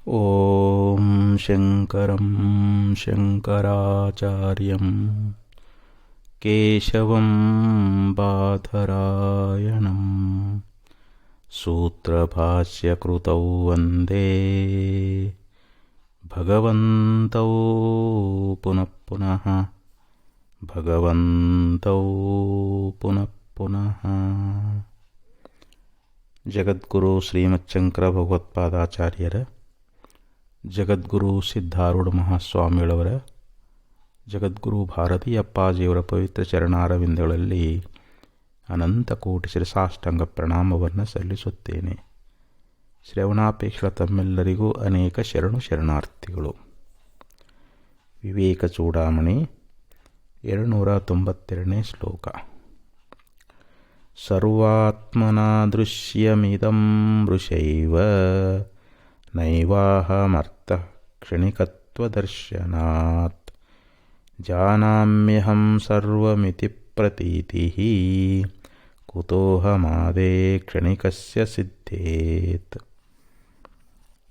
ಓಂ ಶಂಕರಂ ಶಂಕರಾಚಾರ್ಯಂ ಕೇಶವಂ ಬಾದರಾಯಣಂ ಸೂತ್ರಭಾಷ್ಯಕೃತೌ ವಂದೇ ಭಗವಂತೌ ಪುನಃ ಪುನಃ ಭಗವಂತೌ ಪುನಃ ಪುನಃ. ಜಗದ್ಗುರು ಶ್ರೀಮಚ್ಛಂಕರ ಭಗವತ್ಪಾದಾಚಾರ್ಯರ, ಜಗದ್ಗುರು ಸಿದ್ಧಾರೂಢ ಮಹಾಸ್ವಾಮಿಗಳವರ, ಜಗದ್ಗುರು ಭಾರತೀ ಅಪ್ಪಾಜಿಯವರ ಪವಿತ್ರ ಚರಣಾರವಿಂದಗಳಲ್ಲಿ ಅನಂತ ಕೋಟಿ ಶಿರಸಾಷ್ಟಾಂಗ ಪ್ರಣಾಮವನ್ನು ಸಲ್ಲಿಸುತ್ತೇನೆ. ಶ್ರವಣಾಪೇಕ್ಷ ತಮ್ಮೆಲ್ಲರಿಗೂ ಅನೇಕ ಶರಣಾರ್ಥಿಗಳು. ವಿವೇಕ ಚೂಡಾಮಣಿ 292ನೇ ಶ್ಲೋಕ. ಸರ್ವಾತ್ಮನಾ ದೃಶ್ಯಮಿದಂ ಮೃಷೈವ ನೈವಾಹಮರ್ಥಃ ಕ್ಷಣಿಕತ್ವದರ್ಶನಾತ್ ಜಾನಾಮ್ಯಹಂ ಸರ್ವಮಿತಿ ಪ್ರತೀತಿಃ ಕುತೋಹಮಾದೇ ಕ್ಷಣಿಕಸ್ಯ ಸಿದ್ಧೇತ್.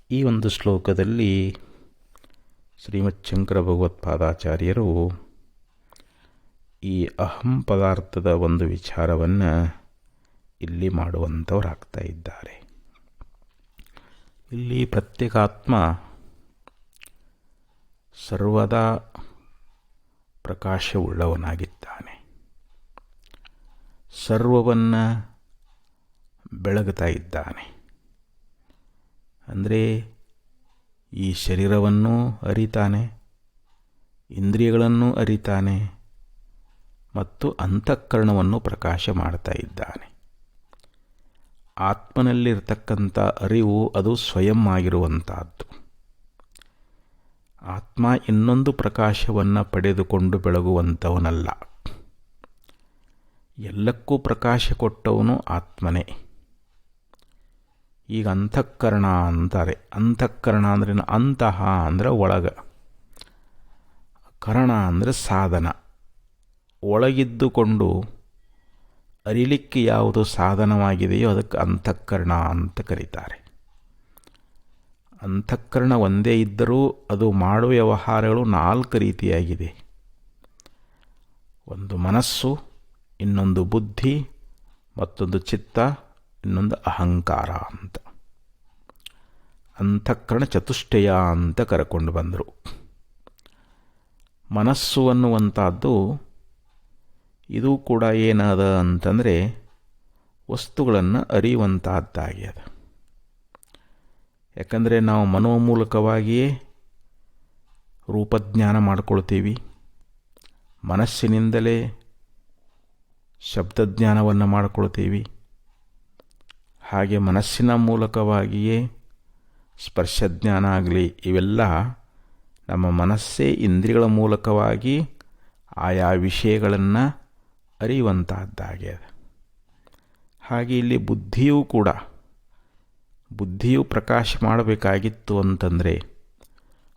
ಈ ಒಂದು ಶ್ಲೋಕದಲ್ಲಿ ಶ್ರೀಮಚ್ಛಂಕರ ಭಗವತ್ಪಾದಾಚಾರ್ಯರು ಈ ಅಹಂ ಪದಾರ್ಥದ ಒಂದು ವಿಚಾರವನ್ನು ಇಲ್ಲಿ ಮಾಡುವಂಥವರಾಗ್ತಾ ಇದ್ದಾರೆ. ಇಲ್ಲಿ ಪ್ರತ್ಯೇಕಾತ್ಮ ಸರ್ವದಾ ಪ್ರಕಾಶವುಳ್ಳವನಾಗಿದ್ದಾನೆ, ಸರ್ವವನ್ನು ಬೆಳಗುತ್ತಾ ಇದ್ದಾನೆ. ಅಂದರೆ ಈ ಶರೀರವನ್ನು ಅರಿತಾನೆ, ಇಂದ್ರಿಯಗಳನ್ನು ಅರಿತಾನೆ ಮತ್ತು ಅಂತಃಕರಣವನ್ನು ಪ್ರಕಾಶ ಮಾಡ್ತಾ ಇದ್ದಾನೆ. ಆತ್ಮನಲ್ಲಿರ್ತಕ್ಕಂಥ ಅರಿವು ಅದು ಸ್ವಯಂ ಆಗಿರುವಂಥದ್ದು. ಆತ್ಮ ಇನ್ನೊಂದು ಪ್ರಕಾಶವನ್ನು ಪಡೆದುಕೊಂಡು ಬೆಳಗುವಂಥವನಲ್ಲ. ಎಲ್ಲಕ್ಕೂ ಪ್ರಕಾಶ ಕೊಟ್ಟವನು ಆತ್ಮನೇ. ಈಗ ಅಂತಃಕರಣ ಅಂತಾರೆ. ಅಂತಃಕರಣ ಅಂದ್ರೆ ಅಂತಹ ಅಂದರೆ ಒಳಗ, ಕರಣ ಅಂದರೆ ಸಾಧನ. ಒಳಗಿದ್ದುಕೊಂಡು ಅರಿಲಿಕ್ಕೆ ಯಾವುದು ಸಾಧನವಾಗಿದೆಯೋ ಅದಕ್ಕೆ ಅಂತಃಕರಣ ಅಂತ ಕರೀತಾರೆ. ಅಂತಃಕರಣ ಒಂದೇ ಇದ್ದರೂ ಅದು ಮಾಡುವ ವ್ಯವಹಾರಗಳು 4 ರೀತಿಯಾಗಿದೆ. ಒಂದು ಮನಸ್ಸು, ಇನ್ನೊಂದು ಬುದ್ಧಿ, ಮತ್ತೊಂದು ಚಿತ್ತ, ಇನ್ನೊಂದು ಅಹಂಕಾರ ಅಂತ. ಅಂತಃಕರಣ ಚತುಷ್ಟಯ ಅಂತ ಕರ್ಕೊಂಡು ಬಂದರು. ಮನಸ್ಸು ಅನ್ನುವಂಥದ್ದು ಇದು ಕೂಡ ಏನದ ಅಂತಂದರೆ ವಸ್ತುಗಳನ್ನು ಅರಿಯುವಂತಹದ್ದಾಗ್ಯದ. ಯಾಕಂದರೆ ನಾವು ಮನೋಮೂಲಕವಾಗಿಯೇ ರೂಪಜ್ಞಾನ ಮಾಡ್ಕೊಳ್ತೀವಿ, ಮನಸ್ಸಿನಿಂದಲೇ ಶಬ್ದಜ್ಞಾನವನ್ನು ಮಾಡ್ಕೊಳ್ತೀವಿ, ಹಾಗೆ ಮನಸ್ಸಿನ ಮೂಲಕವಾಗಿಯೇ ಸ್ಪರ್ಶಜ್ಞಾನ ಆಗಲಿ, ಇವೆಲ್ಲ ನಮ್ಮ ಮನಸ್ಸೇ ಇಂದ್ರಿಯಗಳ ಮೂಲಕವಾಗಿ ಆಯಾ ವಿಷಯಗಳನ್ನು ಅರಿಯುವಂತಹದ್ದಾಗ್ಯದ. ಹಾಗೆ ಇಲ್ಲಿ ಬುದ್ಧಿಯೂ ಕೂಡ, ಬುದ್ಧಿಯು ಪ್ರಕಾಶ ಮಾಡಬೇಕಾಗಿತ್ತು ಅಂತಂದರೆ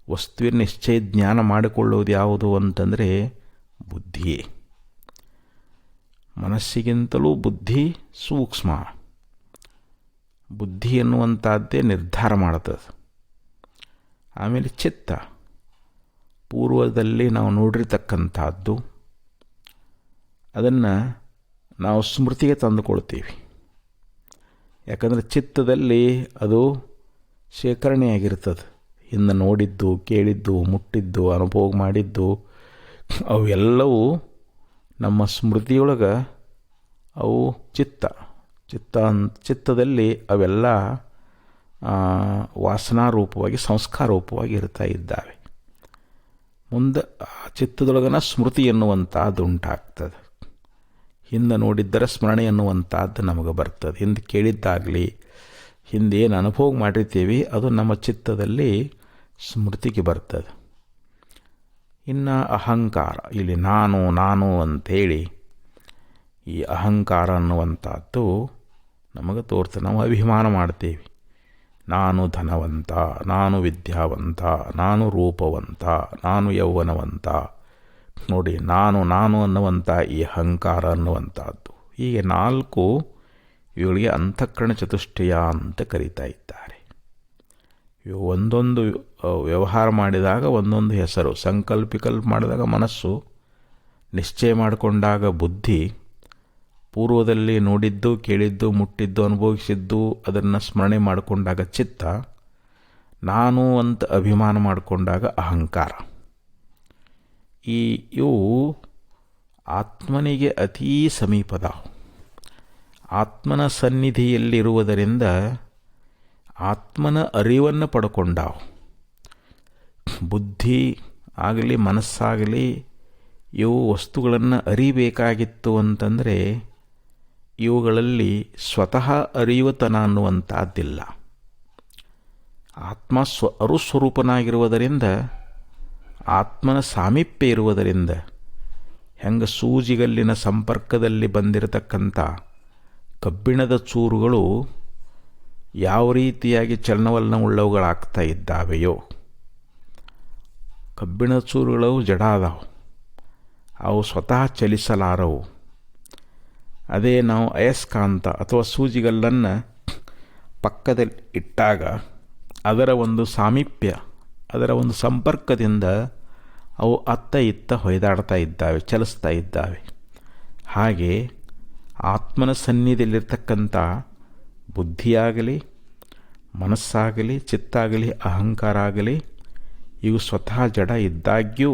ವಸ್ತುವಿನ ನಿಶ್ಚಯ ಜ್ಞಾನ ಮಾಡಿಕೊಳ್ಳುವುದು ಯಾವುದು ಅಂತಂದರೆ ಬುದ್ಧಿಯೇ. ಮನಸ್ಸಿಗಿಂತಲೂ ಬುದ್ಧಿ ಸೂಕ್ಷ್ಮ. ಬುದ್ಧಿ ಎನ್ನುವಂಥದ್ದೇ ನಿರ್ಧಾರ ಮಾಡುತ್ತದೆ. ಆಮೇಲೆ ಚಿತ್ತ, ಪೂರ್ವದಲ್ಲಿ ನಾವು ನೋಡಿರ್ತಕ್ಕಂಥದ್ದು, ಅದನ್ನು ನಾವು ಸ್ಮೃತಿಗೆ ತಂದುಕೊಳ್ತೀವಿ. ಯಾಕಂದರೆ ಚಿತ್ತದಲ್ಲಿ ಅದು ಶೇಖರಣೆಯಾಗಿರ್ತದೆ. ಹಿಂದೆ ನೋಡಿದ್ದು, ಕೇಳಿದ್ದು, ಮುಟ್ಟಿದ್ದು, ಅನುಭವ ಮಾಡಿದ್ದು ಅವೆಲ್ಲವೂ ನಮ್ಮ ಸ್ಮೃತಿಯೊಳಗೆ ಅವು ಚಿತ್ತದಲ್ಲಿ ಅವೆಲ್ಲ ವಾಸನಾರೂಪವಾಗಿ, ಸಂಸ್ಕಾರೂಪವಾಗಿ ಇರ್ತಾ ಇದ್ದಾವೆ. ಮುಂದೆ ಆ ಚಿತ್ತದೊಳಗನ ಸ್ಮೃತಿ ಎನ್ನುವಂಥದ್ದು ಉಂಟಾಗ್ತದೆ. ಹಿಂದೆ ನೋಡಿದ್ದರ ಸ್ಮರಣೆ ಎನ್ನುವಂಥದ್ದು ನಮಗೆ ಬರ್ತದೆ. ಹಿಂದೆ ಕೇಳಿದ್ದಾಗಲಿ, ಹಿಂದೇನು ಅನುಭವ ಮಾಡಿರ್ತೀವಿ ಅದು ನಮ್ಮ ಚಿತ್ತದಲ್ಲಿ ಸ್ಮೃತಿಗೆ ಬರ್ತದೆ. ಇನ್ನು ಅಹಂಕಾರ, ಇಲ್ಲಿ ನಾನು ಅಂಥೇಳಿ ಈ ಅಹಂಕಾರ ಅನ್ನುವಂಥದ್ದು ನಮಗೆ ತೋರ್ತದೆ. ನಾವು ಅಭಿಮಾನ ಮಾಡ್ತೀವಿ. ನಾನು ಧನವಂತ, ನಾನು ವಿದ್ಯಾವಂತ, ನಾನು ರೂಪವಂತ, ನಾನು ಯೌವನವಂತ. ನೋಡಿ, ನಾನು ಅನ್ನುವಂಥ ಈ ಅಹಂಕಾರ ಅನ್ನುವಂಥದ್ದು, ಹೀಗೆ 4 ಇವುಗಳಿಗೆ ಅಂತಃಕರಣ ಚತುಷ್ಟಯ ಅಂತ ಕರೀತಾ ಇದ್ದಾರೆ. ಇವು ಒಂದೊಂದು ವ್ಯವಹಾರ ಮಾಡಿದಾಗ ಒಂದೊಂದು ಹೆಸರು. ಸಂಕಲ್ಪ ಮಾಡಿದಾಗ ಮನಸ್ಸು, ನಿಶ್ಚಯ ಮಾಡಿಕೊಂಡಾಗ ಬುದ್ಧಿ, ಪೂರ್ವದಲ್ಲಿ ನೋಡಿದ್ದು ಕೇಳಿದ್ದು ಮುಟ್ಟಿದ್ದು ಅನುಭವಿಸಿದ್ದು ಅದನ್ನು ಸ್ಮರಣೆ ಮಾಡಿಕೊಂಡಾಗ ಚಿತ್ತ, ನಾನು ಅಂತ ಅಭಿಮಾನ ಮಾಡಿಕೊಂಡಾಗ ಅಹಂಕಾರ. ಇವು ಆತ್ಮನಿಗೆ ಅತೀ ಸಮೀಪದ. ಆತ್ಮನ ಸನ್ನಿಧಿಯಲ್ಲಿರುವುದರಿಂದ ಆತ್ಮನ ಅರಿವನ್ನು ಪಡ್ಕೊಂಡಾವು. ಬುದ್ಧಿ ಆಗಲಿ ಮನಸ್ಸಾಗಲಿ ಇವು ವಸ್ತುಗಳನ್ನು ಅರಿಬೇಕಾಗಿತ್ತು ಅಂತಂದರೆ ಇವುಗಳಲ್ಲಿ ಸ್ವತಃ ಅರಿಯುವತನ ಅನ್ನುವಂಥದ್ದಿಲ್ಲ. ಆತ್ಮ ಅರುಸ್ವರೂಪನಾಗಿರುವುದರಿಂದ, ಆತ್ಮನ ಸಾಮೀಪ್ಯ ಇರುವುದರಿಂದ, ಹೆಂಗೆ ಸೂಜಿಗಲ್ಲಿನ ಸಂಪರ್ಕದಲ್ಲಿ ಬಂದಿರತಕ್ಕಂಥ ಕಬ್ಬಿಣದ ಚೂರುಗಳು ಯಾವ ರೀತಿಯಾಗಿ ಚಲನವಲನವುಳ್ಳವುಗಳಾಗ್ತಾ ಇದ್ದಾವೆಯೋ, ಕಬ್ಬಿಣದ ಚೂರುಗಳು ಜಡ ಅದಾವು, ಅವು ಸ್ವತಃ ಚಲಿಸಲಾರವು. ಅದೇ ನಾವು ಅಯಸ್ಕಾಂತ ಅಥವಾ ಸೂಜಿಗಲ್ಲನ್ನು ಪಕ್ಕದಲ್ಲಿ ಇಟ್ಟಾಗ ಅದರ ಒಂದು ಸಾಮೀಪ್ಯ, ಅದರ ಒಂದು ಸಂಪರ್ಕದಿಂದ ಅವು ಅತ್ತ ಇತ್ತ ಹೊಯ್ದಾಡ್ತಾ ಇದ್ದಾವೆ, ಚಲಿಸ್ತಾ ಇದ್ದಾವೆ. ಹಾಗೆ ಆತ್ಮನ ಸನ್ನಿಧಿಯಲ್ಲಿರ್ತಕ್ಕಂಥ ಬುದ್ಧಿಯಾಗಲಿ ಮನಸ್ಸಾಗಲಿ ಚಿತ್ತಾಗಲಿ ಅಹಂಕಾರ ಆಗಲಿ ಇವು ಸ್ವತಃ ಜಡ ಇದ್ದಾಗ್ಯೂ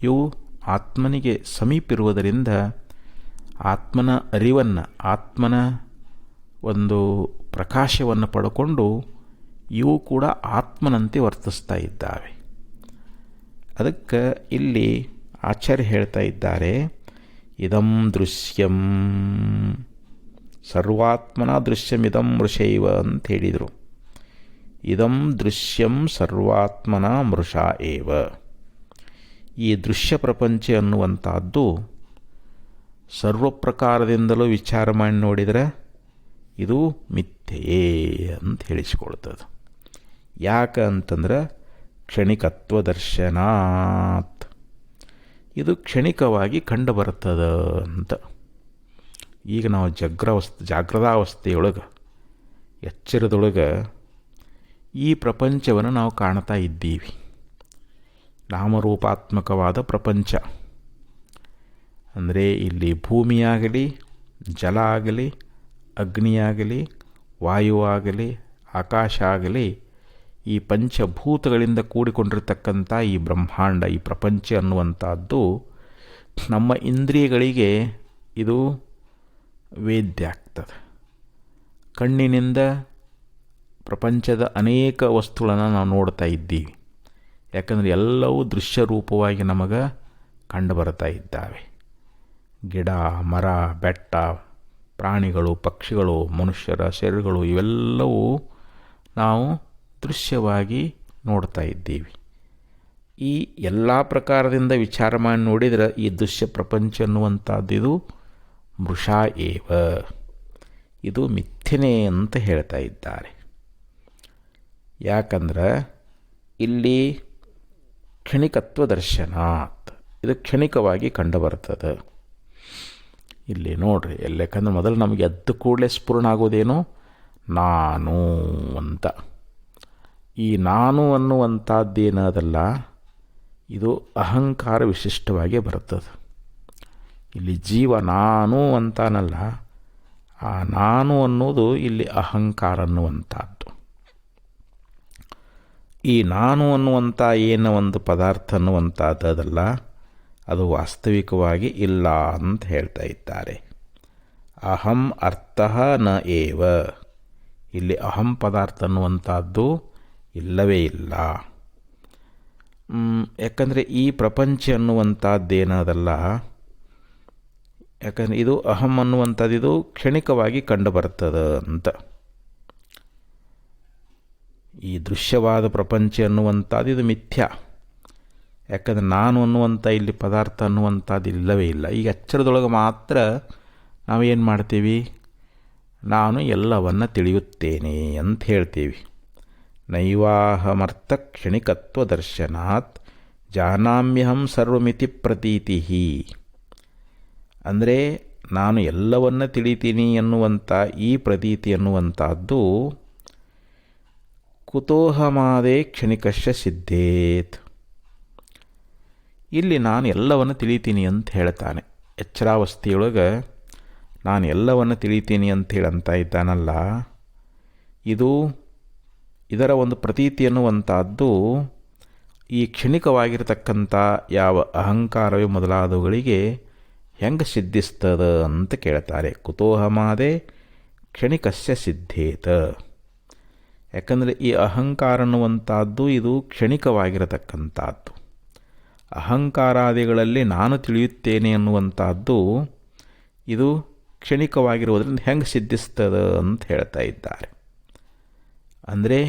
ಇವು ಆತ್ಮನಿಗೆ ಸಮೀಪ ಇರುವುದರಿಂದ ಆತ್ಮನ ಅರಿವನ್ನು, ಆತ್ಮನ ಒಂದು ಪ್ರಕಾಶವನ್ನು ಪಡ್ಕೊಂಡು ಇವು ಕೂಡ ಆತ್ಮನಂತೆ ವರ್ತಿಸ್ತಾ ಇದ್ದಾವೆ. ಅದಕ್ಕೆ ಇಲ್ಲಿ ಆಚಾರ್ಯ ಹೇಳ್ತಾ ಇದ್ದಾರೆ, ಇದಂ ದೃಶ್ಯಂ ಸರ್ವಾತ್ಮನ ದೃಶ್ಯಮಿದಂ ಮೃಷೈವ ಅಂತ ಹೇಳಿದರು. ಇದಂ ದೃಶ್ಯಂ ಸರ್ವಾತ್ಮನ ಮೃಷ ಏವ. ಈ ದೃಶ್ಯ ಪ್ರಪಂಚ ಅನ್ನುವಂಥದ್ದು ಸರ್ವಪ್ರಕಾರದಿಂದಲೂ ವಿಚಾರ ಮಾಡಿ ನೋಡಿದರೆ ಇದು ಮಿಥ್ಯೆಯೇ ಅಂತ ಹೇಳಿಸಿಕೊಳ್ತದೆ. ಯಾಕೆ ಅಂತಂದ್ರೆ ಕ್ಷಣಿಕತ್ವ ದರ್ಶನಾತ್, ಇದು ಕ್ಷಣಿಕವಾಗಿ ಕಂಡು ಬರ್ತದೆ ಅಂತ. ಈಗ ನಾವು ಜಾಗ್ರತಾವಸ್ಥೆಯೊಳಗೆ, ಎಚ್ಚರದೊಳಗೆ ಈ ಪ್ರಪಂಚವನ್ನು ನಾವು ಕಾಣ್ತಾ ಇದ್ದೀವಿ. ನಾಮರೂಪಾತ್ಮಕವಾದ ಪ್ರಪಂಚ ಅಂದರೆ ಇಲ್ಲಿ ಭೂಮಿಯಾಗಲಿ, ಜಲ ಆಗಲಿ, ಅಗ್ನಿಯಾಗಲಿ, ವಾಯುವಾಗಲಿ, ಆಕಾಶ ಆಗಲಿ, ಈ ಪಂಚಭೂತಗಳಿಂದ ಕೂಡಿಕೊಂಡಿರ್ತಕ್ಕಂಥ ಈ ಬ್ರಹ್ಮಾಂಡ, ಈ ಪ್ರಪಂಚ ಅನ್ನುವಂಥದ್ದು ನಮ್ಮ ಇಂದ್ರಿಯಗಳಿಗೆ ಇದು ವೇದ್ಯ ಆಗ್ತದೆ. ಕಣ್ಣಿನಿಂದ ಪ್ರಪಂಚದ ಅನೇಕ ವಸ್ತುಗಳನ್ನು ನಾವು ನೋಡ್ತಾ ಇದ್ದೀವಿ. ಯಾಕಂದರೆ ಎಲ್ಲವೂ ದೃಶ್ಯ ರೂಪವಾಗಿ ನಮಗೆ ಕಂಡು ಬರ್ತಾ ಇದ್ದಾವೆ. ಗಿಡ, ಮರ, ಬೆಟ್ಟ, ಪ್ರಾಣಿಗಳು, ಪಕ್ಷಿಗಳು, ಮನುಷ್ಯರ ಶರೀರಗಳು ಇವೆಲ್ಲವೂ ನಾವು ದೃಶ್ಯವಾಗಿ ನೋಡ್ತಾ ಇದ್ದೀವಿ. ಈ ಎಲ್ಲ ಪ್ರಕಾರದಿಂದ ವಿಚಾರ ಮಾಡಿ ನೋಡಿದರೆ ಈ ದೃಶ್ಯ ಪ್ರಪಂಚ ಅನ್ನುವಂಥದ್ದು ಇದು ಮೃಷಾ ಏವ, ಇದು ಮಿಥ್ಯನೇ ಅಂತ ಹೇಳ್ತಾ ಇದ್ದಾರೆ. ಯಾಕಂದ್ರೆ ಇಲ್ಲಿ ಕ್ಷಣಿಕತ್ವ ದರ್ಶನಾತ್, ಇದು ಕ್ಷಣಿಕವಾಗಿ ಕಂಡುಬರ್ತದೆ. ಇಲ್ಲಿ ನೋಡ್ರಿ, ಯಾಕಂದ್ರೆ ಮೊದಲು ನಮಗೆ ಎದ್ದು ಕೂಡಲೇ ಸ್ಫುರಣ ಆಗೋದೇನು ನಾನು ಅಂತ. ಈ ನಾನು ಅನ್ನುವಂಥದ್ದೇನದಲ್ಲ, ಇದು ಅಹಂಕಾರ ವಿಶಿಷ್ಟವಾಗಿ ಬರ್ತದೆ. ಇಲ್ಲಿ ಜೀವ ನಾನು ಅಂತಾನಲ್ಲ, ಆ ನಾನು ಅನ್ನೋದು ಇಲ್ಲಿ ಅಹಂಕಾರ ಅನ್ನುವಂಥದ್ದು. ಈ ನಾನು ಅನ್ನುವಂಥ ಏನೋ ಒಂದು ಪದಾರ್ಥ ಅನ್ನುವಂಥದ್ದಲ್ಲ, ಅದು ವಾಸ್ತವಿಕವಾಗಿ ಇಲ್ಲ ಅಂತ ಹೇಳ್ತಾ ಇದ್ದಾರೆ. ಅಹಂ ಅರ್ಥಃ ನ ಏವ, ಇಲ್ಲಿ ಅಹಂ ಪದಾರ್ಥ ಅನ್ನುವಂಥದ್ದು ಇಲ್ಲವೇ ಇಲ್ಲ. ಯಾಕಂದರೆ ಈ ಪ್ರಪಂಚ ಅನ್ನುವಂಥದ್ದೇನದಲ್ಲ, ಯಾಕಂದರೆ ಇದು ಅಹಂ ಅನ್ನುವಂಥದ್ದು ಇದು ಕ್ಷಣಿಕವಾಗಿ ಕಂಡುಬರ್ತದೆ ಅಂತ. ಈ ದೃಶ್ಯವಾದ ಪ್ರಪಂಚ ಅನ್ನುವಂಥದ್ದು ಇದು ಮಿಥ್ಯ. ಯಾಕಂದರೆ ನಾನು ಅನ್ನುವಂಥ ಇಲ್ಲಿ ಪದಾರ್ಥ ಅನ್ನುವಂಥದ್ದು ಇಲ್ಲವೇ ಇಲ್ಲ. ಈಗ ಎಚ್ಚರದೊಳಗೆ ಮಾತ್ರ ನಾವೇನು ಮಾಡ್ತೀವಿ, ನಾನು ಎಲ್ಲವನ್ನು ತಿಳಿಯುತ್ತೇನೆ ಅಂತ ಹೇಳ್ತೀವಿ. ನೈವಾಹಮರ್ಥ ಕ್ಷಣಿಕತ್ವ ದರ್ಶನಾತ್ ಜಾನಾಮ್ಯಹಂ ಸರ್ವಮಿತಿ ಪ್ರತೀತಿ. ಅಂದರೆ ನಾನು ಎಲ್ಲವನ್ನ ತಿಳಿತೀನಿ ಎನ್ನುವಂಥ ಈ ಪ್ರತೀತಿ ಅನ್ನುವಂಥದ್ದು ಕುತೋಹಮಾದೇ ಕ್ಷಣಿಕಶ್ಯ ಸಿದ್ಧೇತ್. ಇಲ್ಲಿ ನಾನು ಎಲ್ಲವನ್ನು ತಿಳಿತೀನಿ ಅಂತ ಹೇಳ್ತಾನೆ. ಎಚ್ಚರಾವಸ್ಥೆಯೊಳಗೆ ನಾನು ಎಲ್ಲವನ್ನು ತಿಳಿತೀನಿ ಅಂಥೇಳಿ ಅಂತ ಇದ್ದಾನಲ್ಲ, ಇದರ ಒಂದು ಪ್ರತೀತಿ ಅನ್ನುವಂಥದ್ದು ಈ ಕ್ಷಣಿಕವಾಗಿರತಕ್ಕಂಥ ಯಾವ ಅಹಂಕಾರವೇ ಮೊದಲಾದವುಗಳಿಗೆ ಹೆಂಗೆ ಸಿದ್ಧಿಸ್ತದ ಅಂತ ಕೇಳ್ತಾರೆ. ಕುತೋಹಮಾದೆ ಕ್ಷಣಿಕಸ್ಯ ಸಿದ್ಧೇತ. ಯಾಕಂದರೆ ಈ ಅಹಂಕಾರ ಅನ್ನುವಂಥದ್ದು ಇದು ಕ್ಷಣಿಕವಾಗಿರತಕ್ಕಂಥದ್ದು. ಅಹಂಕಾರಾದಿಗಳಲ್ಲಿ ನಾನು ತಿಳಿಯುತ್ತೇನೆ ಅನ್ನುವಂಥದ್ದು ಇದು ಕ್ಷಣಿಕವಾಗಿರುವುದರಿಂದ ಹೆಂಗೆ ಸಿದ್ಧಿಸ್ತದ ಅಂತ ಹೇಳ್ತಾ ಇದ್ದಾರೆ. ಅಂದರೆ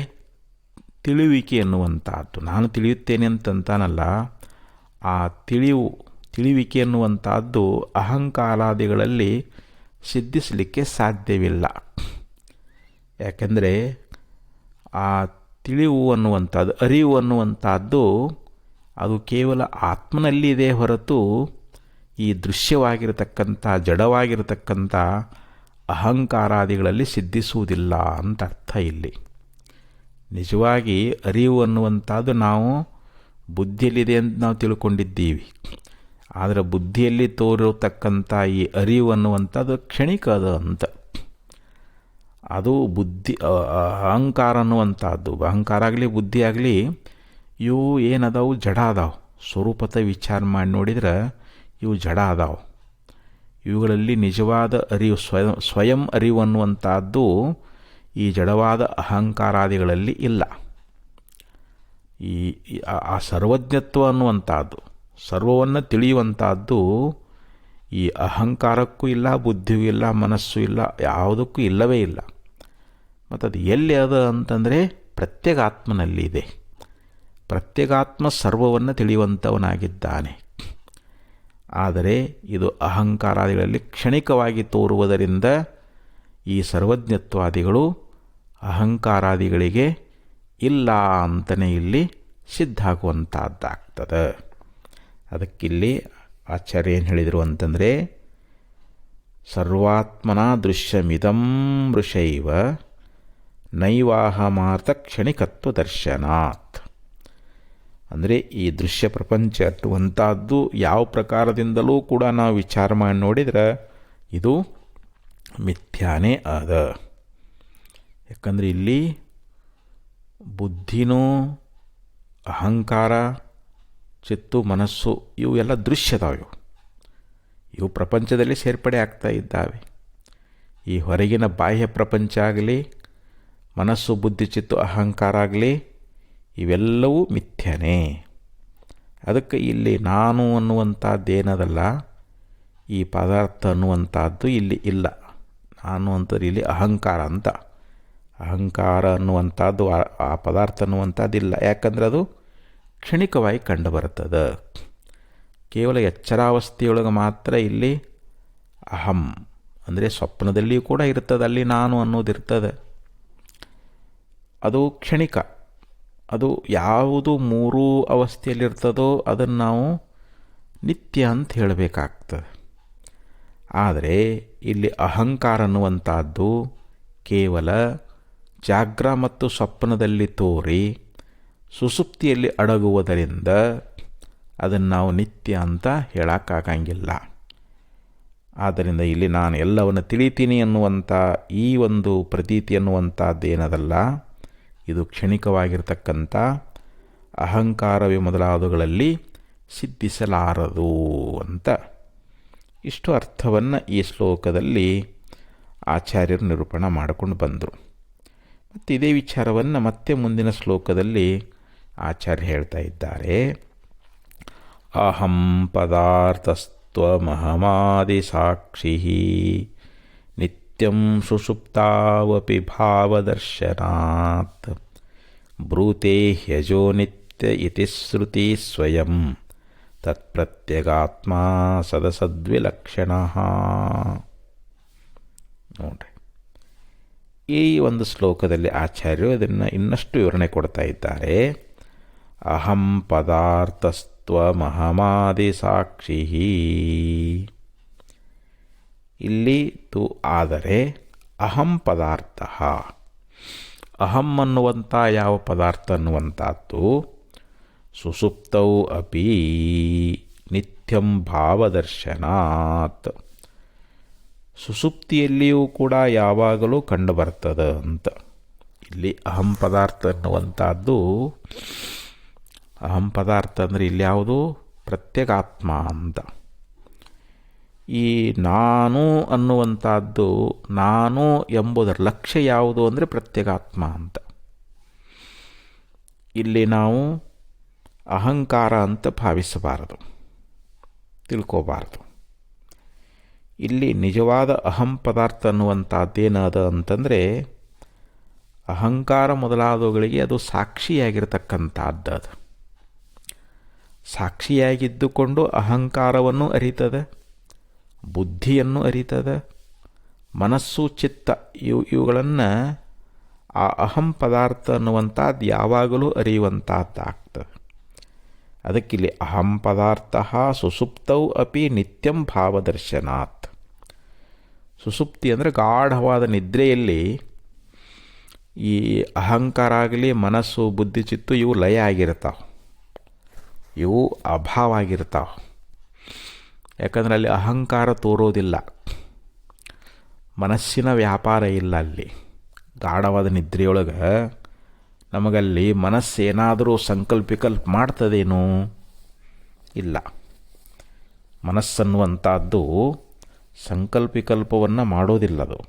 ತಿಳಿಯುವಿಕೆ ಎನ್ನುವಂಥದ್ದು, ನಾನು ತಿಳಿಯುತ್ತೇನೆ ಅಂತಂತಾನಲ್ಲ, ಆ ತಿಳಿಯುವಿಕೆ ಎನ್ನುವಂಥದ್ದು ಅಹಂಕಾರಾದಿಗಳಲ್ಲಿ ಸಿದ್ಧಿಸಲಿಕ್ಕೆ ಸಾಧ್ಯವಿಲ್ಲ. ಯಾಕೆಂದರೆ ಆ ತಿಳಿವು ಅನ್ನುವಂಥದ್ದು, ಅರಿವು ಅನ್ನುವಂಥದ್ದು ಅದು ಕೇವಲ ಆತ್ಮನಲ್ಲಿದೆ ಹೊರತು ಈ ದೃಶ್ಯವಾಗಿರತಕ್ಕಂಥ ಜಡವಾಗಿರತಕ್ಕಂಥ ಅಹಂಕಾರಾದಿಗಳಲ್ಲಿ ಸಿದ್ಧಿಸುವುದಿಲ್ಲ ಅಂತ ಅರ್ಥ ಇಲ್ಲಿ. ನಿಜವಾಗಿ ಅರಿವು ಅನ್ನುವಂಥದ್ದು ನಾವು ಬುದ್ಧಿಯಲ್ಲಿದೆ ಅಂತ ನಾವು ತಿಳ್ಕೊಂಡಿದ್ದೀವಿ. ಆದರೆ ಬುದ್ಧಿಯಲ್ಲಿ ತೋರಿರತಕ್ಕಂಥ ಈ ಅರಿವು ಅನ್ನುವಂಥದ್ದು ಕ್ಷಣಿಕ ಅಂತ. ಅದು ಬುದ್ಧಿ ಅಹಂಕಾರ ಅನ್ನುವಂಥದ್ದು, ಅಹಂಕಾರ ಆಗಲಿ ಬುದ್ಧಿ ಆಗಲಿ, ಇವು ಏನದಾವು ಜಡ ಅದಾವು. ಸ್ವರೂಪತ ವಿಚಾರ ಮಾಡಿ ನೋಡಿದ್ರೆ ಇವು ಜಡ ಅದಾವು. ಇವುಗಳಲ್ಲಿ ನಿಜವಾದ ಅರಿವು ಸ್ವಯಂ ಅರಿವು ಅನ್ನುವಂಥದ್ದು ಈ ಜಡವಾದ ಅಹಂಕಾರಾದಿಗಳಲ್ಲಿ ಇಲ್ಲ. ಆ ಸರ್ವಜ್ಞತ್ವ ಅನ್ನುವಂಥದ್ದು, ಸರ್ವವನ್ನು ತಿಳಿಯುವಂಥದ್ದು ಈ ಅಹಂಕಾರಕ್ಕೂ ಇಲ್ಲ, ಬುದ್ಧಿಯೂ ಇಲ್ಲ, ಮನಸ್ಸು ಇಲ್ಲ, ಯಾವುದಕ್ಕೂ ಇಲ್ಲವೇ ಇಲ್ಲ. ಮತ್ತು ಅದು ಎಲ್ಲಿ ಅದ ಅಂತಂದರೆ ಪ್ರತ್ಯೇಗಾತ್ಮನಲ್ಲಿ ಇದೆ. ಪ್ರತ್ಯೇಗಾತ್ಮ ಸರ್ವವನ್ನು ತಿಳಿಯುವಂಥವನಾಗಿದ್ದಾನೆ. ಆದರೆ ಇದು ಅಹಂಕಾರಾದಿಗಳಲ್ಲಿ ಕ್ಷಣಿಕವಾಗಿ ತೋರುವುದರಿಂದ ಈ ಸರ್ವಜ್ಞತ್ವಾದಿಗಳು ಅಹಂಕಾರಾದಿಗಳಿಗೆ ಇಲ್ಲ ಅಂತಲೇ ಇಲ್ಲಿ ಸಿದ್ಧ ಆಗುವಂಥದ್ದಾಗ್ತದೆ. ಅದಕ್ಕಿಲ್ಲಿ ಆಚಾರ್ಯ ಏನು ಹೇಳಿದರು ಅಂತಂದರೆ, ಸರ್ವಾತ್ಮನ ದೃಶ್ಯಮಿದಂ ಮೃಷೈವ ನೈವಾಹಮಾರ್ಥ ಕ್ಷಣಿಕತ್ವ ದರ್ಶನಾತ್. ಅಂದರೆ ಈ ದೃಶ್ಯ ಪ್ರಪಂಚ ಅನ್ನುವಂಥದ್ದು ಯಾವ ಪ್ರಕಾರದಿಂದಲೂ ಕೂಡ ನಾವು ವಿಚಾರ ಮಾಡಿ ನೋಡಿದ್ರೆ ಇದು ಮಿಥ್ಯಾನೇ ಅದ. ಯಾಕಂದರೆ ಇಲ್ಲಿ ಬುದ್ಧಿನೂ ಅಹಂಕಾರ ಚಿತ್ತು ಮನಸ್ಸು ಇವು ಎಲ್ಲ ದೃಶ್ಯದಾವೆ. ಇವು ಪ್ರಪಂಚದಲ್ಲಿ ಸೇರ್ಪಡೆ ಆಗ್ತಾ ಇದ್ದಾವೆ. ಈ ಹೊರಗಿನ ಬಾಹ್ಯ ಪ್ರಪಂಚ ಆಗಲಿ, ಮನಸ್ಸು ಬುದ್ಧಿ ಚಿತ್ತು ಅಹಂಕಾರ ಆಗಲಿ, ಇವೆಲ್ಲವೂ ಮಿಥ್ಯನೇ. ಅದಕ್ಕೆ ಇಲ್ಲಿ ನಾನು ಅನ್ನುವಂಥದ್ದೇನದಲ್ಲ, ಈ ಪದಾರ್ಥ ಅನ್ನುವಂಥದ್ದು ಇಲ್ಲಿ ಇಲ್ಲ. ನಾನು ಅಂತಂದ್ರೆ ಇಲ್ಲಿ ಅಹಂಕಾರ ಅಂತ. ಅಹಂಕಾರ ಅನ್ನುವಂಥದ್ದು ಆ ಪದಾರ್ಥ ಅನ್ನುವಂಥದ್ದಿಲ್ಲ. ಯಾಕಂದರೆ ಅದು ಕ್ಷಣಿಕವಾಗಿ ಕಂಡುಬರ್ತದೆ. ಕೇವಲ ಎಚ್ಚರಾವಸ್ಥೆಯೊಳಗೆ ಮಾತ್ರ ಇಲ್ಲಿ ಅಹಂ ಅಂದರೆ ಸ್ವಪ್ನದಲ್ಲಿಯೂ ಕೂಡ ಇರ್ತದೆ, ಅಲ್ಲಿ ನಾನು ಅನ್ನೋದಿರ್ತದೆ. ಅದು ಕ್ಷಣಿಕ. ಅದು ಯಾವುದು ಮೂರೂ ಅವಸ್ಥೆಯಲ್ಲಿರ್ತದೋ ಅದನ್ನು ನಾವು ನಿತ್ಯ ಅಂತ ಹೇಳಬೇಕಾಗ್ತದೆ. ಆದರೆ ಇಲ್ಲಿ ಅಹಂಕಾರ ಅನ್ನುವಂಥದ್ದು ಕೇವಲ ಜಾಗ್ರ ಮತ್ತು ಸ್ವಪ್ನದಲ್ಲಿ ತೋರಿ ಸುಸುಪ್ತಿಯಲ್ಲಿ ಅಡಗುವುದರಿಂದ ಅದನ್ನು ನಾವು ನಿತ್ಯ ಅಂತ ಹೇಳೋಕ್ಕಾಗಂಗಿಲ್ಲ. ಆದ್ದರಿಂದ ಇಲ್ಲಿ ನಾನು ಎಲ್ಲವನ್ನು ತಿಳಿತೀನಿ ಅನ್ನುವಂಥ ಈ ಒಂದು ಪ್ರತೀತಿ ಅನ್ನುವಂಥದ್ದೇನದಲ್ಲ, ಇದು ಕ್ಷಣಿಕವಾಗಿರ್ತಕ್ಕಂಥ ಅಹಂಕಾರವೇ ಮೊದಲಾದವುಗಳಲ್ಲಿ ಸಿದ್ಧಿಸಲಾರದು ಅಂತ ಇಷ್ಟು ಅರ್ಥವನ್ನು ಈ ಶ್ಲೋಕದಲ್ಲಿ ಆಚಾರ್ಯರು ನಿರೂಪಣೆ ಮಾಡಿಕೊಂಡು ಬಂದರು. ಮತ್ತು ಇದೇ ವಿಚಾರವನ್ನು ಮತ್ತೆ ಮುಂದಿನ ಶ್ಲೋಕದಲ್ಲಿ ಆಚಾರ್ಯ ಹೇಳ್ತಾ ಇದ್ದಾರೆ. ಅಹಂ ಪದಾರ್ಥಸ್ತ್ವಮಹಮಾದಿ ಸಾಕ್ಷಿ ನಿತ್ಯಂ ಸುಷುಪ್ತಾವಪಿ ಭಾವದರ್ಶನಾತ್ ಬ್ರೂತೆ ಹ್ಯಜೋ ನಿತ್ಯ ಇತಿ ಶ್ರುತಿ ಸ್ವಯಂ ತತ್ಪ್ರತ್ಯಗಾತ್ಮ ಸದಸದ್ವಿಲಕ್ಷಣ. ನೋಡ್ರಿ, ಈ ಒಂದು ಶ್ಲೋಕದಲ್ಲಿ ಆಚಾರ್ಯರು ಇದನ್ನು ಇನ್ನಷ್ಟು ವಿವರಣೆ ಕೊಡ್ತಾ ಇದ್ದಾರೆ. ಅಹಂ ಪದಾರ್ಥಸ್ತ್ವಮಹಮಾದಿ ಸಾಕ್ಷಿ. ಇಲ್ಲಿ ತು ಆದರೆ ಅಹಂ ಪದಾರ್ಥ. ಅಹಂ ಅನ್ನುವಂಥ ಯಾವ ಪದಾರ್ಥ ಅನ್ನುವಂಥದ್ದು ಸುಷುಪ್ತೌ ಅಪಿ ನಿತ್ಯಂ ಭಾವದರ್ಶನಾತ್, ಸುಷುಪ್ತಿಯಲ್ಲಿಯೂ ಕೂಡ ಯಾವಾಗಲೂ ಕಂಡುಬರ್ತದೆ ಅಂತ. ಇಲ್ಲಿ ಅಹಂ ಪದಾರ್ಥ ಅನ್ನುವಂಥದ್ದು, ಅಹಂ ಪದಾರ್ಥ ಅಂದರೆ ಇಲ್ಲಿ ಯಾವುದು ಪ್ರತ್ಯಗಾತ್ಮ ಅಂತ. ಈ ನಾನು ಅನ್ನುವಂಥದ್ದು, ನಾನು ಎಂಬುದರ ಲಕ್ಷ್ಯ ಯಾವುದು ಅಂದರೆ ಪ್ರತ್ಯಗಾತ್ಮ ಅಂತ. ಇಲ್ಲಿ ನಾವು ಅಹಂಕಾರ ಅಂತ ಭಾವಿಸಬಾರದು, ತಿಳ್ಕೋಬಾರದು. ಇಲ್ಲಿ ನಿಜವಾದ ಅಹಂ ಪದಾರ್ಥ ಅನ್ನುವಂಥದ್ದೇನದ ಅಂತಂದರೆ ಅಹಂಕಾರ ಮೊದಲಾದವುಗಳಿಗೆ ಅದು ಸಾಕ್ಷಿಯಾಗಿರ್ತಕ್ಕಂಥದ್ದು. ಅದು ಸಾಕ್ಷಿಯಾಗಿದ್ದುಕೊಂಡು ಅಹಂಕಾರವನ್ನು ಅರಿತದೆ, ಬುದ್ಧಿಯನ್ನು ಅರಿತದೆ, ಮನಸ್ಸು ಚಿತ್ತ ಇವುಗಳನ್ನು ಆ ಅಹಂ ಪದಾರ್ಥ ಅನ್ನುವಂಥದ್ದು ಯಾವಾಗಲೂ ಅರಿಯುವಂಥದ್ದಾಗ್ತದೆ. ಅದಕ್ಕಿಲ್ಲಿ ಅಹಂ ಪದಾರ್ಥ ಸುಷುಪ್ತೌ ಅಪಿ ನಿತ್ಯಂ ಭಾವದರ್ಶನಾತ್. ಸುಷುಪ್ತಿ ಅಂದರೆ ಗಾಢವಾದ ನಿದ್ರೆಯಲ್ಲಿ ಈ ಅಹಂಕಾರ ಆಗಲಿ ಮನಸ್ಸು ಬುದ್ಧಿ ಚಿತ್ತು ಇವು ಲಯ ಆಗಿರ್ತಾವೆ, ಇವು ಅಭಾವ ಆಗಿರ್ತಾವೆ. ಯಾಕಂದರೆ ಅಲ್ಲಿ ಅಹಂಕಾರ ತೋರೋದಿಲ್ಲ, ಮನಸ್ಸಿನ ವ್ಯಾಪಾರ ಇಲ್ಲ. ಅಲ್ಲಿ ಗಾಢವಾದ ನಿದ್ರೆಯೊಳಗೆ ನಮಗಲ್ಲಿ ಮನಸ್ಸೇನಾದರೂ ಸಂಕಲ್ಪ ಮಾಡ್ತದೇನೋ? ಇಲ್ಲ. ಮನಸ್ಸನ್ನುವಂಥದ್ದು ಸಂಕಲ್ಪವನ್ನು ಮಾಡೋದಿಲ್ಲ, ಅದು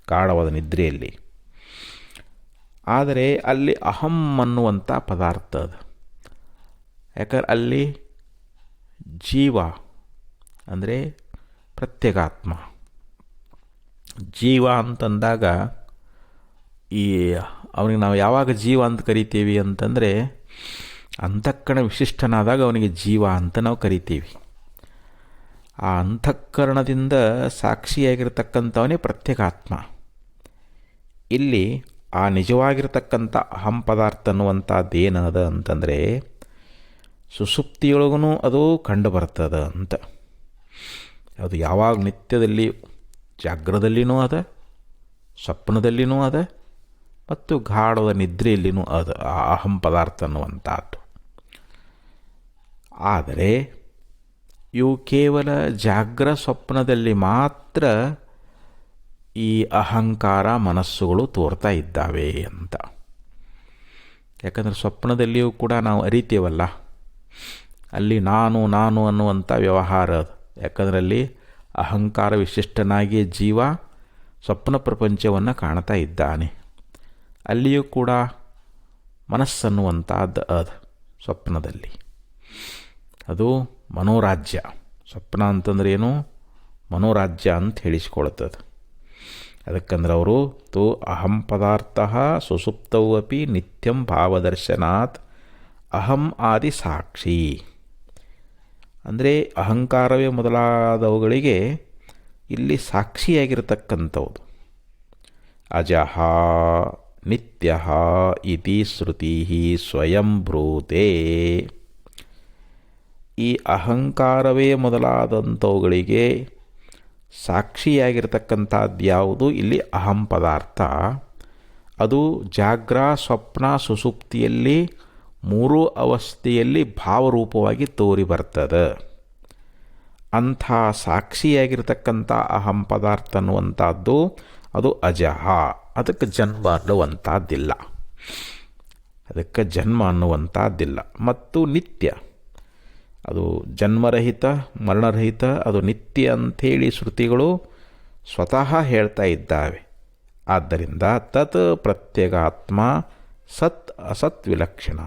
ಗಾಢವಾದ ನಿದ್ರೆಯಲ್ಲಿ. ಆದರೆ ಅಲ್ಲಿ ಅಹಂ ಅನ್ನುವಂಥ ಪದಾರ್ಥ ಅದು. ಯಾಕಂದ್ರೆ ಅಲ್ಲಿ ಜೀವ ಅಂದರೆ ಪ್ರತ್ಯೇಗಾತ್ಮ. ಜೀವ ಅಂತಂದಾಗ ಈ ಅವನಿಗೆ ನಾವು ಯಾವಾಗ ಜೀವ ಅಂತ ಕರಿತೀವಿ ಅಂತಂದರೆ ಅಂತಃಕರಣ ವಿಶಿಷ್ಟನಾದಾಗ ಅವನಿಗೆ ಜೀವ ಅಂತ ನಾವು ಕರಿತೀವಿ. ಆ ಅಂತಃಕರಣದಿಂದ ಸಾಕ್ಷಿಯಾಗಿರ್ತಕ್ಕಂಥವನೇ ಪ್ರತ್ಯೇಗಾತ್ಮ. ಇಲ್ಲಿ ಆ ನಿಜವಾಗಿರ್ತಕ್ಕಂಥ ಅಹಂ ಪದಾರ್ಥ ಅನ್ನುವಂಥದ್ದು ಏನದ ಅಂತಂದರೆ ಸುಷುಪ್ತಿಯೊಳಗೂ ಅದು ಕಂಡು ಬರ್ತದೆ ಅಂತ. ಅದು ಯಾವಾಗ ನಿತ್ಯದಲ್ಲಿ ಜಾಗ್ರದಲ್ಲಿನೂ ಅದ, ಸ್ವಪ್ನದಲ್ಲಿನೂ ಅದ, ಮತ್ತು ಗಾಢವಾದ ನಿದ್ರೆಯಲ್ಲಿನೂ ಅದ ಆ ಅಹಂ ಪದಾರ್ಥ ಅನ್ನುವಂಥದ್ದು. ಆದರೆ ಇವು ಕೇವಲ ಜಾಗ್ರ ಸ್ವಪ್ನದಲ್ಲಿ ಮಾತ್ರ ಈ ಅಹಂಕಾರ ಮನಸ್ಸುಗಳು ತೋರ್ತಾ ಇದ್ದಾವೆ ಅಂತ. ಯಾಕಂದರೆ ಸ್ವಪ್ನದಲ್ಲಿಯೂ ಕೂಡ ನಾವು ಅರಿತೀವಲ್ಲ, ಅಲ್ಲಿ ನಾನು ನಾನು ಅನ್ನುವಂಥ ವ್ಯವಹಾರ ಅದು. ಯಾಕಂದರೆ ಅಲ್ಲಿ ಅಹಂಕಾರ ವಿಶಿಷ್ಟನಾಗಿ ಜೀವ ಸ್ವಪ್ನ ಪ್ರಪಂಚವನ್ನು ಕಾಣ್ತಾ ಇದ್ದಾನೆ. ಅಲ್ಲಿಯೂ ಕೂಡ ಮನಸ್ಸನ್ನುವಂಥದ್ದು ಅದು ಸ್ವಪ್ನದಲ್ಲಿ. ಅದು ಮನೋರಾಜ್ಯ. ಸ್ವಪ್ನ ಅಂತಂದ್ರೆ ಏನು? ಮನೋರಾಜ್ಯ ಅಂತ ಹೇಳಿಸ್ಕೊಳ್ತದೆ. ಅದಕ್ಕಂದ್ರೆ ಅವರು ತು ಅಹಂ ಪದಾರ್ಥ ಸುಷುಪ್ತೌ ಅಪಿ ನಿತ್ಯಂ ಭಾವದರ್ಶನಾತ್ ಅಹಂ ಆದಿ ಸಾಕ್ಷಿ. ಅಂದರೆ ಅಹಂಕಾರವೇ ಮೊದಲಾದವುಗಳಿಗೆ ಇಲ್ಲಿ ಸಾಕ್ಷಿಯಾಗಿರ್ತಕ್ಕಂಥದ್ದು. ಅಜಃ ನಿತ್ಯ ಇತಿ ಶ್ರುತಿ ಸ್ವಯಂ ಬ್ರೂತೆ. ಈ ಅಹಂಕಾರವೇ ಮೊದಲಾದಂಥವುಗಳಿಗೆ ಸಾಕ್ಷಿಯಾಗಿರ್ತಕ್ಕಂಥದ್ದು ಯಾವುದು? ಇಲ್ಲಿ ಅಹಂ ಪದಾರ್ಥ. ಅದು ಜಾಗ್ರ ಸ್ವಪ್ನ ಸುಷುಪ್ತಿಯಲ್ಲಿ ಮೂರೂ ಅವಸ್ಥೆಯಲ್ಲಿ ಭಾವರೂಪವಾಗಿ ತೋರಿ ಬರ್ತದೆ. ಅಂಥ ಸಾಕ್ಷಿಯಾಗಿರ್ತಕ್ಕಂಥ ಅಹಂ ಪದಾರ್ಥ ಅನ್ನುವಂಥದ್ದು ಅದು ಅಜಃ. ಅದಕ್ಕೆ ಜನ್ಮ ಅನ್ನುವಂಥದ್ದಿಲ್ಲ, ಅದಕ್ಕೆ ಜನ್ಮ ಅನ್ನುವಂಥದ್ದಿಲ್ಲ. ಮತ್ತು ನಿತ್ಯ, ಅದು ಜನ್ಮರಹಿತ ಮರಣರಹಿತ, ಅದು ನಿತ್ಯ ಅಂಥೇಳಿ ಶ್ರುತಿಗಳು ಸ್ವತಃ ಹೇಳ್ತಾ ಇದ್ದಾವೆ. ಆದ್ದರಿಂದ ತತ್ ಪ್ರತ್ಯಗಾತ್ಮ ಸತ್ ಅಸತ್ ವಿಲಕ್ಷಣ.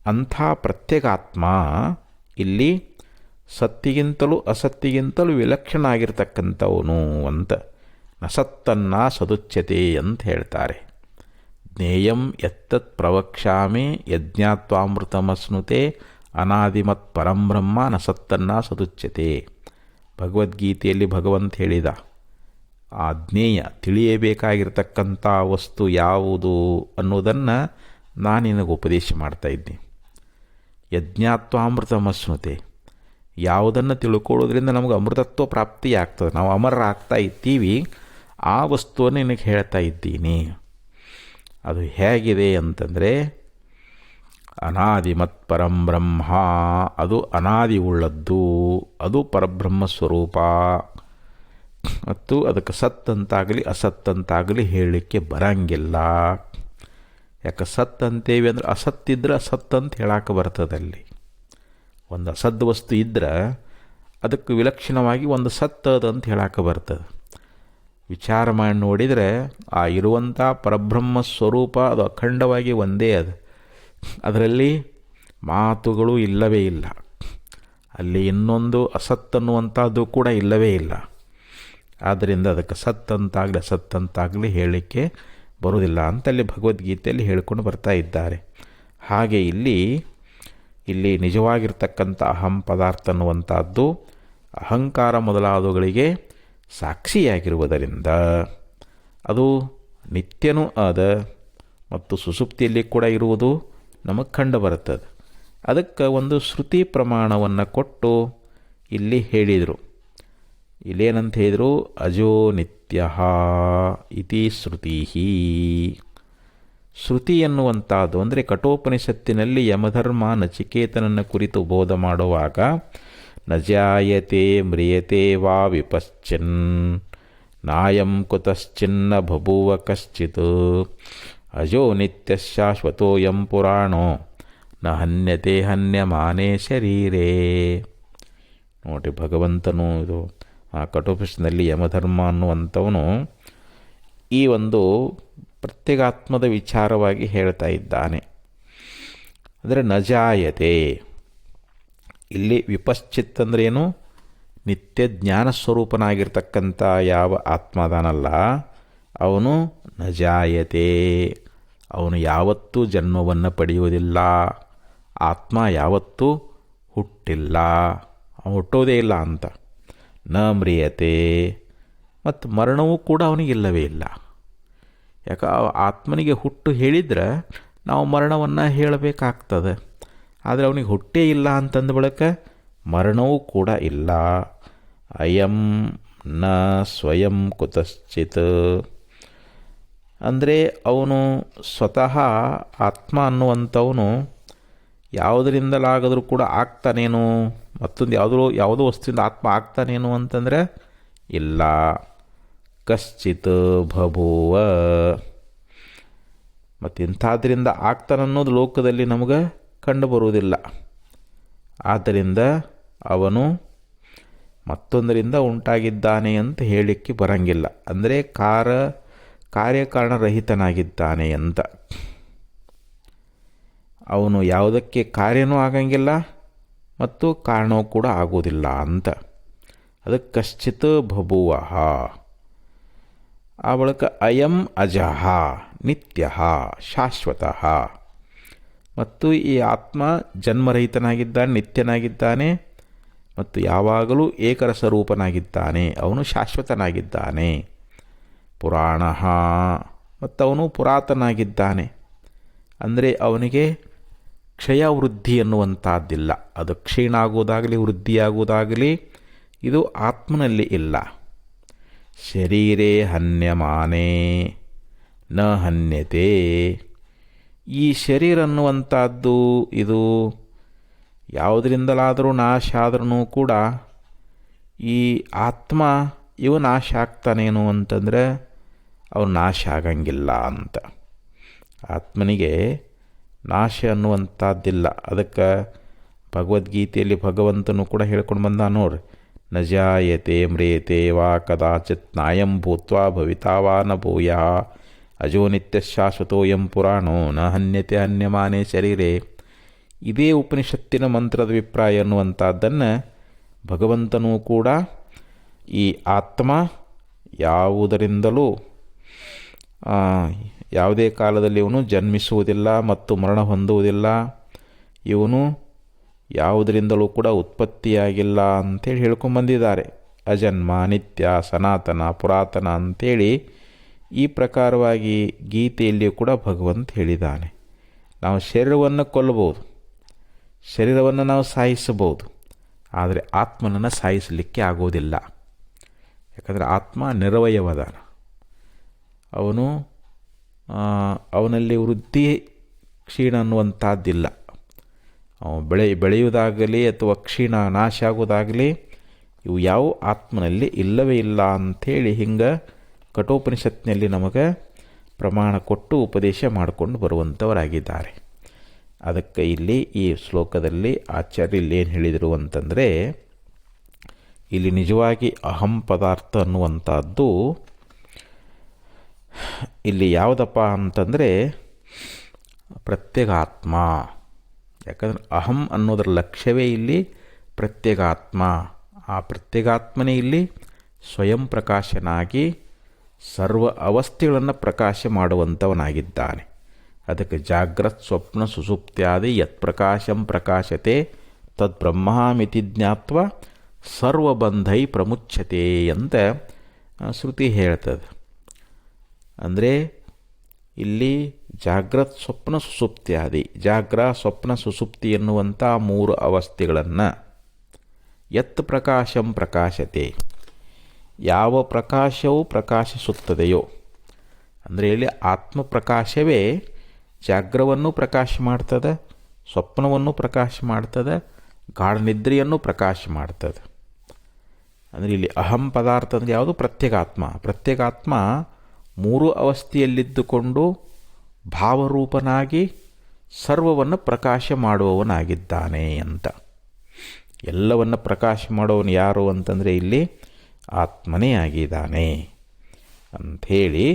ಅಂಥ ಪ್ರತ್ಯಗಾತ್ಮ ಇಲ್ಲಿ ಸತ್ತಿಗಿಂತಲೂ ಅಸತ್ತಿಗಿಂತಲೂ ವಿಲಕ್ಷಣ ಆಗಿರ್ತಕ್ಕಂಥವನು ಅಂತ. ನ ಸತ್ತನ್ನ ಸದುಚ್ಯತೆ ಅಂತ ಹೇಳ್ತಾರೆ. ಜ್ಞೇಯಂ ಯತ್ತತ್ ಪ್ರವಕ್ಷ್ಯಾಮಿ ಯಜ್ಞಾತ್ವಾಮೃತಮಸ್ನುತೆ ಅನಾದಿಮತ್ ಪರಂಬ್ರಹ್ಮ ನ ಸತ್ತನ್ನ ಸದುಚ್ಯತೆ. ಭಗವದ್ಗೀತೆಯಲ್ಲಿ ಭಗವಂತ ಹೇಳಿದ ಆ ಜ್ಞೇಯ ತಿಳಿಯಬೇಕಾಗಿರ್ತಕ್ಕಂಥ ವಸ್ತು ಯಾವುದು ಅನ್ನೋದನ್ನು ನಾನು ನಿನಗೆ ಉಪದೇಶ ಮಾಡ್ತಾಯಿದ್ದೀನಿ. ಯಜ್ಞಾತ್ವಾಮೃತಮಸ್ನುತೆ, ಯಾವುದನ್ನು ತಿಳ್ಕೊಳ್ಳೋದ್ರಿಂದ ನಮಗೆ ಅಮೃತತ್ವ ಪ್ರಾಪ್ತಿಯಾಗ್ತದೆ, ನಾವು ಅಮರರಾಗ್ತಾ ಇದ್ದೀವಿ, ಆ ವಸ್ತುವನ್ನು ನಿನಗೆ ಹೇಳ್ತಾ ಇದ್ದೀನಿ. ಅದು ಹೇಗಿದೆ ಅಂತಂದರೆ ಅನಾದಿಮತ್ ಪರಂ ಬ್ರಹ್ಮ, ಅದು ಅನಾದಿ ಉಳ್ಳದ್ದು, ಅದು ಪರಬ್ರಹ್ಮ ಸ್ವರೂಪ. ಮತ್ತು ಅದಕ್ಕೆ ಸತ್ತಂತಾಗಲಿ ಅಸತ್ತಂತಾಗಲಿ ಹೇಳಲಿಕ್ಕೆ ಬರಂಗಿಲ್ಲ. ಯಾಕೆ ಸತ್ ಅಂತೇವಿ ಅಂದರೆ ಅಸತ್ತಿದ್ರೆ ಅಸತ್ತಂತ ಹೇಳಕ್ಕೆ ಬರ್ತದಲ್ಲಿ. ಒಂದು ಅಸದ್ ವಸ್ತು ಇದ್ರೆ ಅದಕ್ಕೆ ವಿಲಕ್ಷಣವಾಗಿ ಒಂದು ಸತ್ತದ ಅಂತ ಹೇಳಕ್ಕೆ ಬರ್ತದೆ. ವಿಚಾರ ಮಾಡಿ ನೋಡಿದರೆ ಆ ಇರುವಂಥ ಪರಬ್ರಹ್ಮ ಸ್ವರೂಪ ಅದು ಅಖಂಡವಾಗಿ ಒಂದೇ ಅದು. ಅದರಲ್ಲಿ ಮಾತುಗಳು ಇಲ್ಲವೇ ಇಲ್ಲ. ಅಲ್ಲಿ ಇನ್ನೊಂದು ಅಸತ್ತನ್ನುವಂಥದ್ದು ಕೂಡ ಇಲ್ಲವೇ ಇಲ್ಲ. ಆದ್ದರಿಂದ ಅದಕ್ಕೆ ಸತ್ತಂತಾಗಲಿ ಅಸತ್ತಂತಾಗಲಿ ಹೇಳಲಿಕ್ಕೆ ಬರುವುದಿಲ್ಲ ಅಂತ ಅಲ್ಲಿ ಭಗವದ್ಗೀತೆಯಲ್ಲಿ ಹೇಳಿಕೊಂಡು ಬರ್ತಾ ಇದ್ದಾರೆ. ಹಾಗೆ ಇಲ್ಲಿ ನಿಜವಾಗಿರ್ತಕ್ಕಂಥ ಅಹಂ ಪದಾರ್ಥ ಅನ್ನುವಂಥದ್ದು ಅಹಂಕಾರ ಮೊದಲಾದವುಗಳಿಗೆ ಸಾಕ್ಷಿಯಾಗಿರುವುದರಿಂದ ಅದು ನಿತ್ಯನೂ ಆದ ಮತ್ತು ಸುಸುಪ್ತಿಯಲ್ಲಿ ಕೂಡ ಇರುವುದು ನಮಗೆ ಕಂಡು ಬರುತ್ತದೆ. ಅದಕ್ಕೆ ಒಂದು ಶ್ರುತಿ ಪ್ರಮಾಣವನ್ನು ಕೊಟ್ಟು ಇಲ್ಲಿ ಹೇಳಿದರು. ಇಲ್ಲೇನಂತ ಹೇಳಿದರು? ಅಜೋ ನಿತ್ಯ ಇತಿ ಶ್ರುತಿ. ಶ್ರುತಿ ಎನ್ನುವಂಥದ್ದು ಅಂದರೆ ಕಠೋಪನಿಷತ್ತಿನಲ್ಲಿ ಯಮಧರ್ಮ ನಚಿಕೇತನನ್ನು ಕುರಿತು ಬೋಧ ಮಾಡುವಾಗ ನ ಜಾಯತೆ ಮ್ರಿಯತೆ ವಾ ವಿಪಶ್ಚಿನ್ ನಾಯಂ ಕುತಶ್ಚಿನ್ನ ಬಭೂವ ಕಶ್ಚಿತ್ ಅಜೋ ನಿತ್ಯ ಶಾಶ್ವತೋಯಂ ಪುರಾಣೋ ನ ಹನ್ಯತೆ ಹನ್ಯಮಾನೇ ಶರೀರೇ. ನೋಡಿ, ಭಗವಂತನು ಇದು ಆ ಕಠೋಪನಿಷತ್ತಿನಲ್ಲಿ ಯಮಧರ್ಮ ಅನ್ನುವಂಥವನು ಈ ಒಂದು ಪ್ರತ್ಯೇಗಾತ್ಮದ ವಿಚಾರವಾಗಿ ಹೇಳ್ತಾ ಇದ್ದಾನೆ. ಅಂದರೆ ನಜಾಯತೆ, ಇಲ್ಲಿ ವಿಪಶ್ಚಿತ್ ಅಂದ್ರೇನು? ನಿತ್ಯ ಜ್ಞಾನ ಸ್ವರೂಪನಾಗಿರ್ತಕ್ಕಂಥ ಯಾವ ಆತ್ಮದಾನಲ್ಲ ಅವನು ನಜಾಯತೆ, ಅವನು ಯಾವತ್ತೂ ಜನ್ಮವನ್ನು ಪಡೆಯುವುದಿಲ್ಲ. ಆತ್ಮ ಯಾವತ್ತೂ ಹುಟ್ಟಿಲ್ಲ, ಅವನು ಹುಟ್ಟೋದೇ ಇಲ್ಲ ಅಂತ. ನ ಮ್ರಿಯತೆ, ಮತ್ತು ಮರಣವೂ ಕೂಡ ಅವನಿಗಿಲ್ಲವೇ ಇಲ್ಲ. ಯಾಕೆ? ಆತ್ಮನಿಗೆ ಹುಟ್ಟು ಹೇಳಿದ್ರೆ ನಾವು ಮರಣವನ್ನು ಹೇಳಬೇಕಾಗ್ತದೆ. ಆದರೆ ಅವನಿಗೆ ಹುಟ್ಟೇ ಇಲ್ಲ ಅಂತಂದ ಬಳಿಕ ಮರಣವೂ ಕೂಡ ಇಲ್ಲ. ಅಯಂ ನ ಸ್ವಯಂ ಕುತಶ್ಚಿತ್ ಅಂದರೆ ಅವನು ಸ್ವತಃ ಆತ್ಮ ಅನ್ನುವಂಥವನು ಯಾವುದರಿಂದಲಾದರೂ ಕೂಡ ಆಗ್ತಾನೇನು, ಮತ್ತೊಂದು ಯಾವುದೋ ವಸ್ತುವಿಂದ ಆತ್ಮ ಆಗ್ತಾನೇನು ಅಂತಂದರೆ ಇಲ್ಲ. ಕಶ್ಚಿತ್ ಬಭೂವ, ಮತ್ತು ಇಂಥದ್ರಿಂದ ಆಗ್ತಾನನ್ನೋದು ಲೋಕದಲ್ಲಿ ನಮಗೆ ಕಂಡು ಬರುವುದಿಲ್ಲ. ಆದ್ದರಿಂದ ಅವನು ಮತ್ತೊಂದರಿಂದ ಉಂಟಾಗಿದ್ದಾನೆ ಅಂತ ಹೇಳಲಿಕ್ಕೆ ಬರಂಗಿಲ್ಲ. ಅಂದರೆ ಕಾರ್ಯಕಾರಣರಹಿತನಾಗಿದ್ದಾನೆ ಅಂತ. ಅವನು ಯಾವುದಕ್ಕೆ ಕಾರ್ಯನೂ ಆಗಂಗಿಲ್ಲ ಮತ್ತು ಕಾರಣವೂ ಕೂಡ ಆಗೋದಿಲ್ಲ ಅಂತ. ಅದಕ್ಕೆ ಕಶ್ಚಿತ್ ಬಭೂವ. ಆ ಬಳಿಕ ಅಯಂ ಅಜಃ ನಿತ್ಯ ಶಾಶ್ವತಃ, ಮತ್ತು ಈ ಆತ್ಮ ಜನ್ಮರಹಿತನಾಗಿದ್ದಾನೆ, ನಿತ್ಯನಾಗಿದ್ದಾನೆ ಮತ್ತು ಯಾವಾಗಲೂ ಏಕರಸರೂಪನಾಗಿದ್ದಾನೆ. ಅವನು ಶಾಶ್ವತನಾಗಿದ್ದಾನೆ. ಪುರಾಣ, ಮತ್ತು ಅವನು ಪುರಾತನಾಗಿದ್ದಾನೆ. ಅಂದರೆ ಅವನಿಗೆ ಕ್ಷಯ ವೃದ್ಧಿ ಅನ್ನುವಂಥದ್ದಿಲ್ಲ. ಅದು ಕ್ಷೀಣ ಆಗುವುದಾಗಲಿ ವೃದ್ಧಿಯಾಗುವುದಾಗಲಿ ಇದು ಆತ್ಮನಲ್ಲಿ ಇಲ್ಲ. ಶರೀರೇ ಹನ್ಯಮಾನೇ ನ ಹನ್ಯತೆ, ಈ ಶರೀರ ಅನ್ನುವಂಥದ್ದು ಇದು ಯಾವುದರಿಂದಲಾದರೂ ನಾಶ ಆದ್ರೂ ಕೂಡ ಈ ಆತ್ಮ ಇವು ನಾಶ ಆಗ್ತಾನೇನು ಅಂತಂದರೆ ಅವನು ನಾಶ ಆಗಂಗಿಲ್ಲ ಅಂತ. ಆತ್ಮನಿಗೆ ನಾಶ ಅನ್ನುವಂಥದ್ದಿಲ್ಲ. ಅದಕ್ಕೆ ಭಗವದ್ಗೀತೆಯಲ್ಲಿ ಭಗವಂತನು ಕೂಡ ಹೇಳ್ಕೊಂಡು ಬಂದ ನೋಡ್ರಿ, ನ ಜಾಯತೆ ಮ್ರಿಯತೆ ವಾ ಕದಾಚಿತ್ ನಾಯಂ ಭೂತ್ವಾ ಭವಿತಾ ವಾ ನ ಭೂಯಃ ಅಜೋ ನಿತ್ಯ ಶಾಶ್ವತೋಯಂ ಪುರಾಣೋ ನ ಹನ್ಯತೆ ಹನ್ಯಮಾನೇ ಶರೀರೇ. ಇದೇ ಉಪನಿಷತ್ತಿನ ಮಂತ್ರದ ಅಭಿಪ್ರಾಯ ಅನ್ನುವಂಥದ್ದನ್ನು ಭಗವಂತನೂ ಕೂಡ ಈ ಆತ್ಮ ಯಾವುದರಿಂದಲೂ ಯಾವುದೇ ಕಾಲದಲ್ಲಿ ಇವನು ಜನ್ಮಿಸುವುದಿಲ್ಲ ಮತ್ತು ಮರಣ ಹೊಂದುವುದಿಲ್ಲ, ಇವನು ಯಾವುದರಿಂದಲೂ ಕೂಡ ಉತ್ಪತ್ತಿಯಾಗಿಲ್ಲ ಅಂತೇಳಿ ಹೇಳ್ಕೊಂಬಂದಿದ್ದಾರೆ. ಅಜನ್ಮ, ನಿತ್ಯ, ಸನಾತನ, ಪುರಾತನ ಅಂಥೇಳಿ ಈ ಪ್ರಕಾರವಾಗಿ ಗೀತೆಯಲ್ಲಿಯೂ ಕೂಡ ಭಗವಂತ ಹೇಳಿದ್ದಾನೆ. ನಾವು ಶರೀರವನ್ನು ಕೊಲ್ಲಬಹುದು, ಶರೀರವನ್ನು ನಾವು ಸಾಯಿಸಬಹುದು, ಆದರೆ ಆತ್ಮನನ್ನು ಸಾಯಿಸಲಿಕ್ಕೆ ಆಗೋದಿಲ್ಲ. ಯಾಕಂದರೆ ಆತ್ಮ ನಿರವಯವದಾನ. ಅವನು ಅವನಲ್ಲಿ ವೃದ್ಧಿ ಕ್ಷೀಣ ಅನ್ನುವಂಥದ್ದಿಲ್ಲ. ಬೆಳೆಯುವುದಾಗಲಿ ಅಥವಾ ಕ್ಷೀಣ ನಾಶ ಆಗೋದಾಗಲಿ ಇವು ಯಾವ ಆತ್ಮನಲ್ಲಿ ಇಲ್ಲವೇ ಇಲ್ಲ ಅಂಥೇಳಿ ಹಿಂಗೆ ಕಠೋಪನಿಷತ್ನಲ್ಲಿ ನಮಗೆ ಪ್ರಮಾಣ ಕೊಟ್ಟು ಉಪದೇಶ ಮಾಡಿಕೊಂಡು ಬರುವಂಥವರಾಗಿದ್ದಾರೆ. ಅದಕ್ಕೆ ಇಲ್ಲಿ ಈ ಶ್ಲೋಕದಲ್ಲಿ ಆಚಾರ್ಯ ಇಲ್ಲಿ ಏನು ಹೇಳಿದರು ಅಂತಂದರೆ, ಇಲ್ಲಿ ನಿಜವಾಗಿ ಅಹಂ ಪದಾರ್ಥ ಅನ್ನುವಂಥದ್ದು ಇಲ್ಲಿ ಯಾವುದಪ್ಪ ಅಂತಂದರೆ ಪ್ರತ್ಯೇಗಾತ್ಮ. ಯಾಕಂದರೆ ಅಹಂ ಅನ್ನೋದರ ಲಕ್ಷ್ಯವೇ ಇಲ್ಲಿ ಪ್ರತ್ಯೇಗಾತ್ಮ. ಆ ಪ್ರತ್ಯೇಗಾತ್ಮನೇ ಇಲ್ಲಿ ಸ್ವಯಂ ಪ್ರಕಾಶನಾಗಿ ಸರ್ವ ಅವಸ್ಥೆಗಳನ್ನು ಪ್ರಕಾಶ ಮಾಡುವಂಥವನಾಗಿದ್ದಾನೆ. ಅದಕ್ಕೆ ಜಾಗ್ರತ್ ಸ್ವಪ್ನ ಸುಸುಪ್ತ್ಯಾದಿ ಯತ್ ಪ್ರಕಾಶಂ ಪ್ರಕಾಶತೆ ತದ್ ಬ್ರಹ್ಮಮಿತಿ ಜ್ಞಾತ್ವ ಸರ್ವಬಂಧೈ ಪ್ರಮುಚ್ಯತೆ ಅಂತ ಶ್ರುತಿ ಹೇಳ್ತದೆ. ಅಂದರೆ ಇಲ್ಲಿ ಜಾಗ್ರತ್ ಸ್ವಪ್ನ ಸುಸುಪ್ತ್ಯಾದಿ, ಜಾಗ್ರ ಸ್ವಪ್ನ ಸುಸುಪ್ತಿ ಎನ್ನುವಂಥ ಮೂರು ಅವಸ್ಥೆಗಳನ್ನು ಯತ್ ಪ್ರಕಾಶಂ ಪ್ರಕಾಶತೆ, ಯಾವ ಪ್ರಕಾಶವು ಪ್ರಕಾಶಿಸುತ್ತದೆಯೋ, ಅಂದರೆ ಇಲ್ಲಿ ಆತ್ಮ ಪ್ರಕಾಶವೇ ಜಾಗ್ರವನ್ನು ಪ್ರಕಾಶ ಮಾಡ್ತದೆ, ಸ್ವಪ್ನವನ್ನು ಪ್ರಕಾಶ ಮಾಡ್ತದೆ, ಗಾಢ ನಿದ್ರೆಯನ್ನು ಪ್ರಕಾಶ ಮಾಡ್ತದೆ. ಅಂದರೆ ಇಲ್ಲಿ ಅಹಂ ಪದಾರ್ಥ ಅಂದರೆ ಯಾವುದು? ಪ್ರತ್ಯೇಗಾತ್ಮ. ಪ್ರತ್ಯೇಗಾತ್ಮ ಮೂರು ಅವಸ್ಥೆಯಲ್ಲಿದ್ದುಕೊಂಡು ಭಾವರೂಪನಾಗಿ ಸರ್ವವನ್ನು ಪ್ರಕಾಶ ಮಾಡುವವನಾಗಿದ್ದಾನೆ ಅಂತ. ಎಲ್ಲವನ್ನು ಪ್ರಕಾಶ ಮಾಡುವವನು ಯಾರು ಅಂತಂದರೆ ಇಲ್ಲಿ ಆತ್ಮನೇ ಆಗಿದ್ದಾನೆ ಅಂಥೇಳಿ.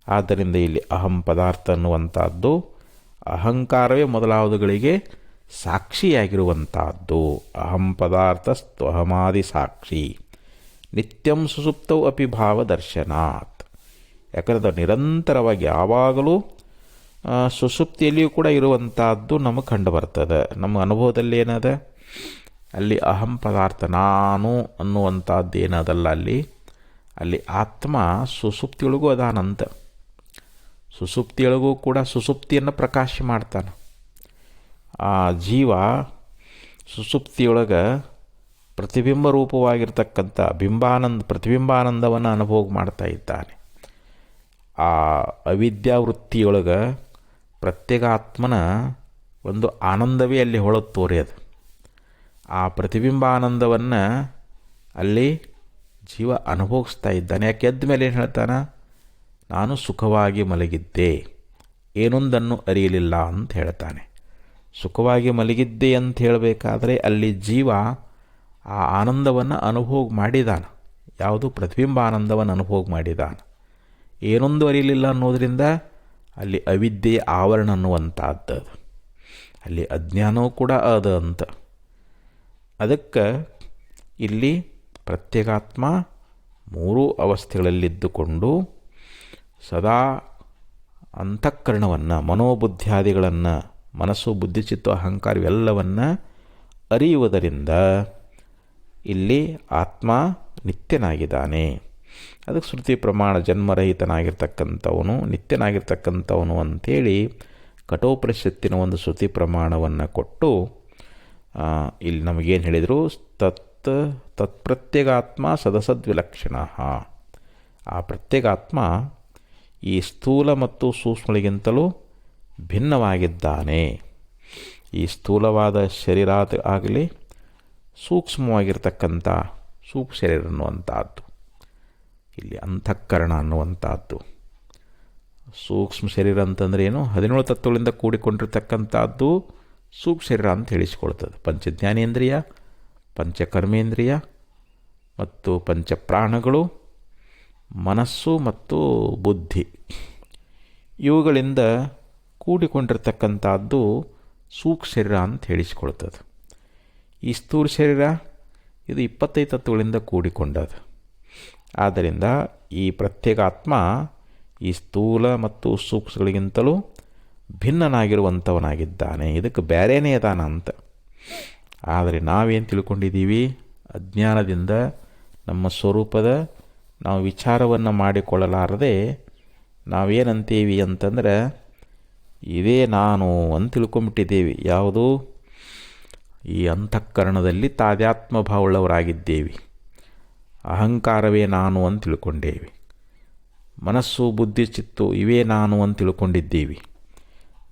ಆದ್ದರಿಂದ ಇಲ್ಲಿ ಅಹಂ ಪದಾರ್ಥ ಅನ್ನುವಂಥದ್ದು ಅಹಂಕಾರವೇ ಮೊದಲಾದವುಗಳಿಗೆ ಸಾಕ್ಷಿಯಾಗಿರುವಂಥದ್ದು. ಅಹಂ ಪದಾರ್ಥಸ್ತು ಅಹಮಾದಿ ಸಾಕ್ಷಿ ನಿತ್ಯಂ ಸುಸುಪ್ತೌ ಅಪಿ ಭಾವದರ್ಶನಾತ್. ಯಾಕಂದರೆ ನಿರಂತರವಾಗಿ ಯಾವಾಗಲೂ ಸುಸುಪ್ತಿಯಲ್ಲಿಯೂ ಕೂಡ ಇರುವಂಥದ್ದು ನಮಗೆ ಕಂಡು ಬರ್ತದೆ. ನಮ್ಮ ಅನುಭವದಲ್ಲಿ ಏನದ, ಅಲ್ಲಿ ಅಹಂ ಪದಾರ್ಥ ನಾನು ಅನ್ನುವಂಥದ್ದು ಏನದಲ್ಲ, ಅಲ್ಲಿ ಆತ್ಮ ಸುಸುಪ್ತಿಯೊಳಗೂ ಅದಾನಂತ. ಸುಸುಪ್ತಿಯೊಳಗೂ ಕೂಡ ಸುಸುಪ್ತಿಯನ್ನು ಪ್ರಕಾಶ ಮಾಡ್ತಾನೆ. ಆ ಜೀವ ಸುಸುಪ್ತಿಯೊಳಗೆ ಪ್ರತಿಬಿಂಬ ರೂಪವಾಗಿರ್ತಕ್ಕಂಥ ಪ್ರತಿಬಿಂಬಾನಂದವನ್ನು ಅನುಭವ ಮಾಡ್ತಾ ಇದ್ದಾನೆ. ಆ ಅವಿದ್ಯಾವೃತ್ತಿಯೊಳಗೆ ಪ್ರತ್ಯೇಗಾತ್ಮನ ಒಂದು ಆನಂದವೇ ಅಲ್ಲಿ ಹೊಳತು ತೋರಿಯದು. ಆ ಪ್ರತಿಬಿಂಬಾನಂದವನ್ನು ಅಲ್ಲಿ ಜೀವ ಅನುಭವಿಸ್ತಾ ಇದ್ದಾನೆ. ಯಾಕೆ ಎದ್ದ ಮೇಲೆ ಏನು ಹೇಳ್ತಾನೆ? ನಾನು ಸುಖವಾಗಿ ಮಲಗಿದ್ದೆ, ಏನೊಂದನ್ನು ಅರಿಯಲಿಲ್ಲ ಅಂತ ಹೇಳ್ತಾನೆ. ಸುಖವಾಗಿ ಮಲಗಿದ್ದೆ ಅಂತ ಹೇಳಬೇಕಾದ್ರೆ ಅಲ್ಲಿ ಜೀವ ಆ ಆನಂದವನ್ನು ಅನುಭವ ಮಾಡಿದಾನೆ. ಯಾವುದು? ಪ್ರತಿಬಿಂಬ ಆನಂದವನ್ನು ಅನುಭವ ಮಾಡಿದಾನೆ. ಏನೊಂದು ಅರಿಯಲಿಲ್ಲ ಅನ್ನೋದರಿಂದ ಅಲ್ಲಿ ಅವಿದ್ಯೆಯ ಆವರಣ ಅನ್ನುವಂಥದ್ದು, ಅಲ್ಲಿ ಅಜ್ಞಾನವೂ ಕೂಡ ಅದ ಅಂತ. ಅದಕ್ಕೆ ಇಲ್ಲಿ ಪ್ರತ್ಯೇಗಾತ್ಮ ಮೂರೂ ಅವಸ್ಥೆಗಳಲ್ಲಿದ್ದುಕೊಂಡು ಸದಾ ಅಂತಃಕರಣವನ್ನು, ಮನೋಬುದ್ಧಿಯಾದಿಗಳನ್ನು, ಮನಸ್ಸು ಬುದ್ಧಿಚಿತ್ತು ಅಹಂಕಾರ ಇವೆಲ್ಲವನ್ನು ಅರಿಯುವುದರಿಂದ ಇಲ್ಲಿ ಆತ್ಮ ನಿತ್ಯನಾಗಿದ್ದಾನೆ. ಅದಕ್ಕೆ ಶ್ರುತಿ ಪ್ರಮಾಣ ಜನ್ಮರಹಿತನಾಗಿರ್ತಕ್ಕಂಥವನು, ನಿತ್ಯನಾಗಿರ್ತಕ್ಕಂಥವನು ಅಂಥೇಳಿ ಕಠೋಪನಿಷತ್ತಿನ ಒಂದು ಶ್ರುತಿ ಪ್ರಮಾಣವನ್ನು ಕೊಟ್ಟು ಇಲ್ಲಿ ನಮಗೇನು ಹೇಳಿದರು? ತತ್ಪ್ರತ್ಯೇಗಾತ್ಮ ಸದಸದ್ವಿಲಕ್ಷಣ. ಆ ಪ್ರತ್ಯೇಗಾತ್ಮ ಈ ಸ್ಥೂಲ ಮತ್ತು ಸೂಕ್ಷ್ಮಗಳಿಗಿಂತಲೂ ಭಿನ್ನವಾಗಿದ್ದಾನೆ. ಈ ಸ್ಥೂಲವಾದ ಶರೀರ ಆಗಲಿ, ಸೂಕ್ಷ್ಮವಾಗಿರ್ತಕ್ಕಂಥ ಸೂಕ್ಷ್ಮ ಶರೀರ ಅನ್ನುವಂಥದ್ದು, ಇಲ್ಲಿ ಅಂತಃಕರಣ ಅನ್ನುವಂಥದ್ದು. ಸೂಕ್ಷ್ಮ ಶರೀರ ಅಂತಂದರೆ ಏನು? 17 ತತ್ವಗಳಿಂದ ಕೂಡಿಕೊಂಡಿರ್ತಕ್ಕಂಥದ್ದು ಸೂಕ್ಷ್ಮ ಶರೀರ ಅಂತ ಹೇಳಿಸ್ಕೊಳ್ತದೆ. ಪಂಚಜ್ಞಾನೇಂದ್ರಿಯ, ಪಂಚಕರ್ಮೇಂದ್ರಿಯ ಮತ್ತು ಪಂಚಪ್ರಾಣಗಳು, ಮನಸ್ಸು ಮತ್ತು ಬುದ್ಧಿ, ಇವುಗಳಿಂದ ಕೂಡಿಕೊಂಡಿರ್ತಕ್ಕಂಥದ್ದು ಸೂಕ್ಷ್ಮ ಶರೀರ ಅಂತ ಹೇಳಿಸ್ಕೊಳ್ತದೆ. ಈ ಸ್ಥೂಲ ಶರೀರ ಇದು 25 ತತ್ವಗಳಿಂದ ಕೂಡಿಕೊಂಡದು. ಆದ್ದರಿಂದ ಈ ಪ್ರತ್ಯೇಗಾತ್ಮ ಈ ಸ್ಥೂಲ ಮತ್ತು ಸೂಕ್ಷ್ಮಗಳಿಗಿಂತಲೂ ಭಿನ್ನನಾಗಿರುವಂಥವನಾಗಿದ್ದಾನೆ. ಇದಕ್ಕೆ ಬೇರೆಯೇ ಅದಾನ ಅಂತ. ಆದರೆ ನಾವೇನು ತಿಳ್ಕೊಂಡಿದ್ದೀವಿ? ಅಜ್ಞಾನದಿಂದ ನಮ್ಮ ಸ್ವರೂಪದ ನಾವು ವಿಚಾರವನ್ನು ಮಾಡಿಕೊಳ್ಳಲಾರದೆ ನಾವೇನಂತೀವಿ ಅಂತಂದರೆ ಇದೇ ನಾನು ಅಂತ ತಿಳ್ಕೊಂಬಿಟ್ಟಿದ್ದೇವೆ. ಯಾವುದು? ಈ ಅಂತಃಕರಣದಲ್ಲಿ ತಾದಾತ್ಮ ಭಾವವುಳ್ಳವರಾಗಿದ್ದೇವೆ. ಅಹಂಕಾರವೇ ನಾನು ಅಂತ ತಿಳ್ಕೊಂಡೇವಿ. ಮನಸ್ಸು ಬುದ್ಧಿ ಚಿತ್ತು ಇವೇ ನಾನು ಅಂತ ತಿಳ್ಕೊಂಡಿದ್ದೀವಿ.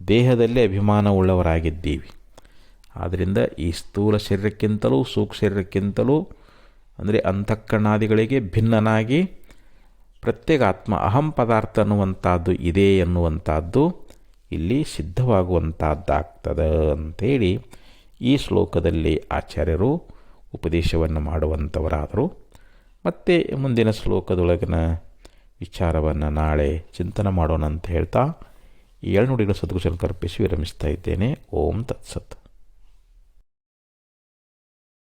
ದೇಹದಲ್ಲಿ ಅಭಿಮಾನವುಳ್ಳವರಾಗಿದ್ದೀವಿ. ಆದ್ದರಿಂದ ಈ ಸ್ಥೂಲ ಶರೀರಕ್ಕಿಂತಲೂ ಸೂಕ್ಷ್ಮ ಶರೀರಕ್ಕಿಂತಲೂ ಅಂದರೆ ಅಂತಃಕರಣಾದಿಗಳಿಗೆ ಭಿನ್ನನಾಗಿ ಪ್ರತ್ಯೇಗಾತ್ಮ ಅಹಂ ಪದಾರ್ಥ ಅನ್ನುವಂಥದ್ದು ಇದೆ ಎನ್ನುವಂಥದ್ದು ಇಲ್ಲಿ ಸಿದ್ಧವಾಗುವಂಥದ್ದಾಗ್ತದೆ ಅಂಥೇಳಿ ಈ ಶ್ಲೋಕದಲ್ಲಿ ಆಚಾರ್ಯರು ಉಪದೇಶವನ್ನು ಮಾಡುವಂಥವರಾದರು. ಮತ್ತು ಮುಂದಿನ ಶ್ಲೋಕದೊಳಗಿನ ವಿಚಾರವನ್ನು ನಾಳೆ ಚಿಂತನೆ ಮಾಡೋಣ ಅಂತ ಹೇಳ್ತಾ ಈ 2 ನುಡಿಗಳ ಸದ್ಗುರುಗಳನ್ನು ಕರ್ಪಿಸಿ ವಿರಮಿಸ್ತಾ ಇದ್ದೇನೆ. ಓಂ ತತ್ಸತ್.